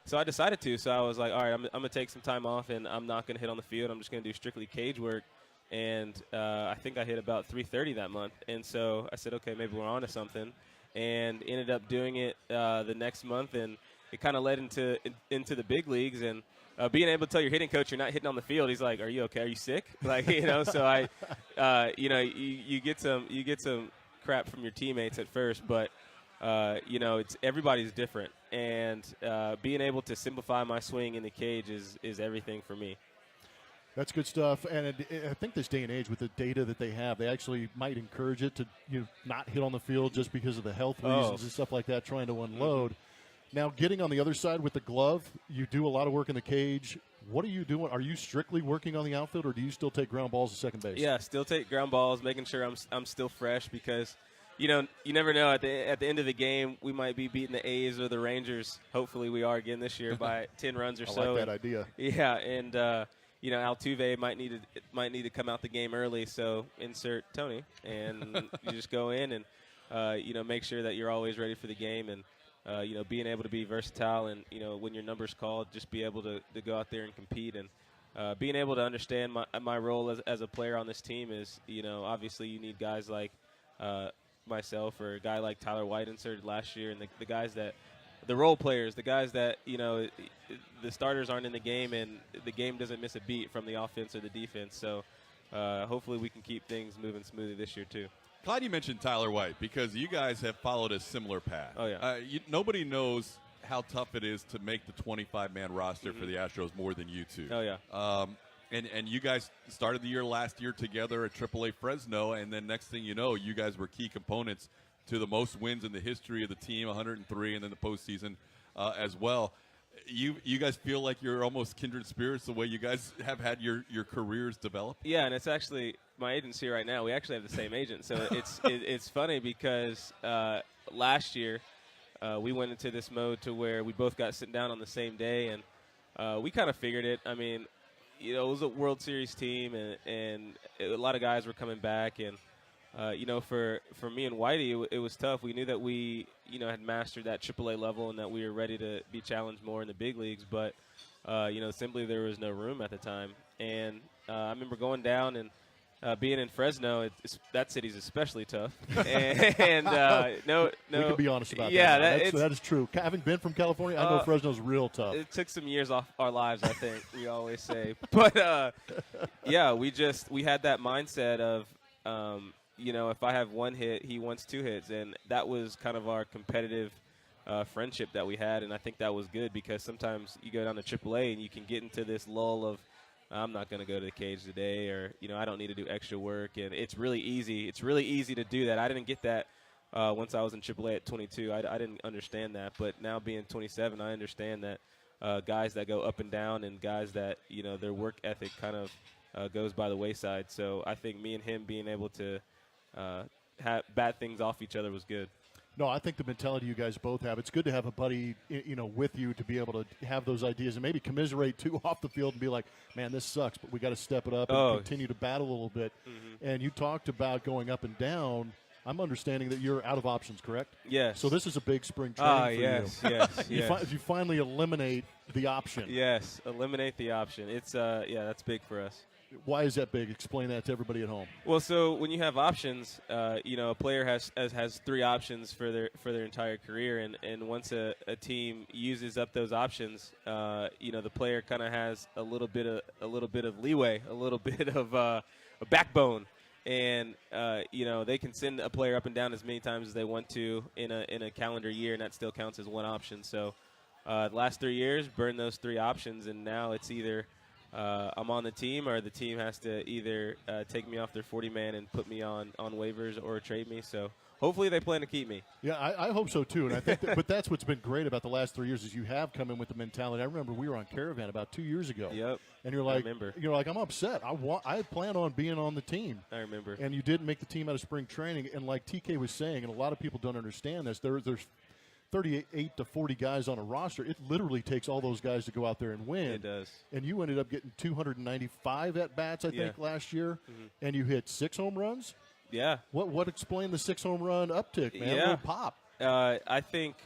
So I decided to. So I was like, all right, I'm going to take some time off, and I'm not going to hit on the field. I'm just going to do strictly cage work. And I think I hit about 330 that month. And so I said, okay, maybe we're on to something. And ended up doing it the next month, and it kind of led into the big leagues. And being able to tell your hitting coach you're not hitting on the field, he's like, "Are you okay? Are you sick?" Like, So you get some crap from your teammates at first, but it's everybody's different, and being able to simplify my swing in the cage is everything for me. That's good stuff, and I think this day and age with the data that they have, they actually might encourage it to not hit on the field just because of the health reasons and stuff like that, trying to unload. Now, getting on the other side with the glove, you do a lot of work in the cage. What are you doing? Are you strictly working on the outfield, or do you still take ground balls to second base? Yeah, still take ground balls, making sure I'm still fresh because you never know. At the end of the game, we might be beating the A's or the Rangers. Hopefully, we are again this year by 10 runs or so. I like that idea. Yeah, and Altuve might need to come out the game early, so insert Tony, and you just go in and make sure that you're always ready for the game, and being able to be versatile, and when your number's called, just be able to go out there and compete, and being able to understand my role as a player on this team is obviously you need guys like myself or a guy like Tyler White inserted last year, and the guys that. The role players, the guys that, the starters aren't in the game and the game doesn't miss a beat from the offense or the defense. So hopefully we can keep things moving smoothly this year too. Glad you mentioned Tyler White because you guys have followed a similar path. Oh, yeah. Nobody knows how tough it is to make the 25-man roster for the Astros more than you two. Oh, yeah. And you guys started the year last year together at AAA Fresno, and then next thing you know, you guys were key components to the most wins in the history of the team, 103, and then the postseason as well. You guys feel like you're almost kindred spirits the way you guys have had your careers develop? Yeah, and it's actually my agent's here right now. We actually have the same agent, so it's funny because last year we went into this mode to where we both got sitting down on the same day, and we kind of figured it. I mean, it was a World Series team, and a lot of guys were coming back, and for me and Whitey, it was tough. We knew that we, had mastered that AAA level and that we were ready to be challenged more in the big leagues. But, simply there was no room at the time. And I remember going down and being in Fresno, that city's especially tough. and no, we can be honest about yeah, that. That is true. Having been from California, I know Fresno's real tough. It took some years off our lives, I think, we always say. But, we had that mindset of if I have one hit, he wants two hits. And that was kind of our competitive friendship that we had. And I think that was good because sometimes you go down to AAA and you can get into this lull of, I'm not going to go to the cage today, or, I don't need to do extra work. And it's really easy. It's really easy to do that. I didn't get that once I was in AAA at 22. I didn't understand that. But now being 27, I understand that guys that go up and down and guys that, their work ethic kind of goes by the wayside. So I think me and him being able to bat things off each other was good. No, I think the mentality you guys both have, it's good to have a buddy, with you to be able to have those ideas and maybe commiserate too off the field and be like, man, this sucks, but we got to step it up and continue to battle a little bit. Mm-hmm. And you talked about going up and down. I'm understanding that you're out of options, correct? Yes. So this is a big spring training for you. Yes. You finally eliminate the option. Yes, eliminate the option. It's that's big for us. Why is that big? Explain that to everybody at home. Well, so when you have options, a player has three options for their entire career, and once a team uses up those options, the player kind of has a little bit of leeway, a little bit of a backbone, and they can send a player up and down as many times as they want to in a calendar year, and that still counts as one option. So the last 3 years, burn those three options, and now it's either I'm on the team, or the team has to either take me off their 40-man and put me on waivers or trade me. So hopefully they plan to keep me. Yeah, I hope so too. And I think, but that's what's been great about the last 3 years is you have come in with the mentality. I remember we were on Caravan about 2 years ago. Yep. And you're like, I'm upset. I plan on being on the team. I remember. And you didn't make the team out of spring training. And like TK was saying, and a lot of people don't understand this, there's 38 to 40 guys on a roster. It literally takes all those guys to go out there and win. It does. And you ended up getting 295 at-bats, I think, last year. Mm-hmm. And you hit 6 home runs? Yeah. What explained the 6 home run uptick, man? Yeah. A little pop. I think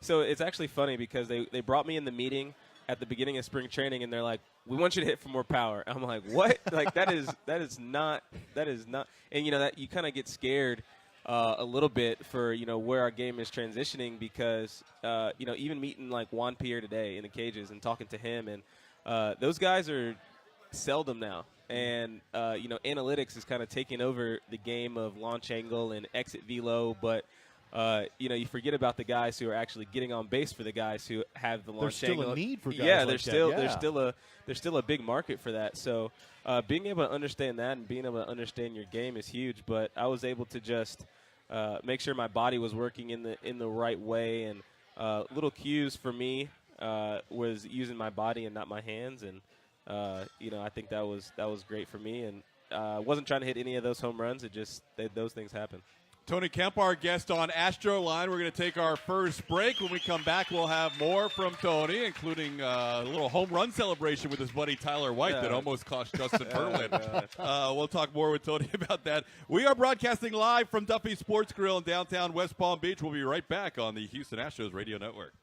So it's actually funny because they brought me in the meeting at the beginning of spring training, and they're like, "We want you to hit for more power." I'm like, "What?" Like that is not. And that you kind of get scared a little bit for where our game is transitioning because even meeting like Juan Pierre today in the cages and talking to him, and those guys are seldom now. And analytics is kind of taking over the game of launch angle and exit velo, but you forget about the guys who are actually getting on base for the guys who have the launch angle. There's still a need for guys there's still a big market for that. So being able to understand that and being able to understand your game is huge. But I was able to just make sure my body was working in the right way, and little cues for me was using my body and not my hands, and I think that was great for me, and wasn't trying to hit any of those home runs. It just those things happen. Tony Kemp, our guest on Astro Line. We're going to take our first break. When we come back, we'll have more from Tony, including a little home run celebration with his buddy Tyler White that almost cost Justin Verlin. We'll talk more with Tony about that. We are broadcasting live from Duffy Sports Grill in downtown West Palm Beach. We'll be right back on the Houston Astros Radio Network.